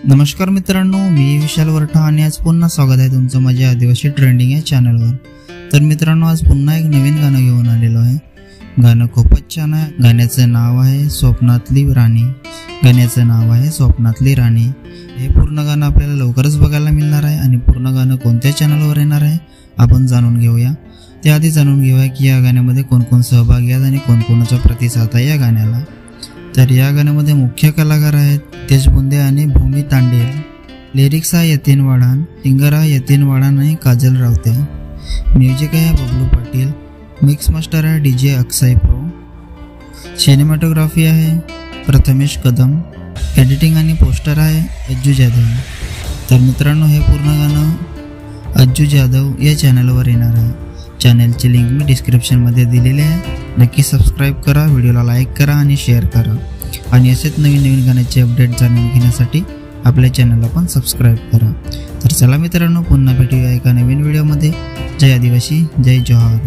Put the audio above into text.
नमस्कार मित्रांनो, मी विशाल वरठा आणि आज पुन्हा स्वागत आहे तुमचं माझ्या आदिवासी ट्रेंडिंग या चॅनलवर। तर मित्रांनो, आज पुन्हा एक नवीन गाणं घेऊन आलेलो आहे। गाणं खूपच छान आहे। गाण्याचं नाव आहे स्वप्नातली राणी। गाण्याचं नाव आहे स्वप्नातली राणी। हे पूर्ण गाणं आपल्याला लवकरच बघायला मिळणार आहे आणि पूर्ण गाणं कोणत्या चॅनलवर येणार आहे आपण जाणून घेऊया। त्याआधी जाणून घेऊया की या गाण्यामध्ये कोण कोण सहभागी आहेत आणि कोणकोणाचा प्रतिसाद आहे या गाण्याला। तर या गाण्यामध्ये मुख्य कलाकार आहेत तेज बुंदे आणि भूमी तांडेल। लिरिक्स आहे यतीन वाडान, सिंगर आहे यतीन वाडान आणि काजल रावते। म्युझिक आहे बबलू पाटील। मिक्स मास्टर आहे डीजे अक्षय प्रो। सिनेमॅटोग्राफी आहे प्रथमेश कदम। एडिटिंग आणि पोस्टर आहे अज्जू जाधव। तर मित्रांनो, हे पूर्ण गाणं अज्जू जाधव या चॅनलवर येणार आहे। चॅनलची लिंक मी डिस्क्रिप्शनमध्ये दिलेली आहे। नक्की सबस्क्राईब करा, व्हिडिओला लाईक करा आणि शेअर करा आणि असेच नवीन नवीन गाण्याचे अपडेट जाणून घेण्यासाठी आपल्या चॅनलला पण सबस्क्राईब करा। तर चला मित्रांनो, पुन्हा भेटूया एका नवीन व्हिडिओमध्ये। जय आदिवासी, जय जोहार।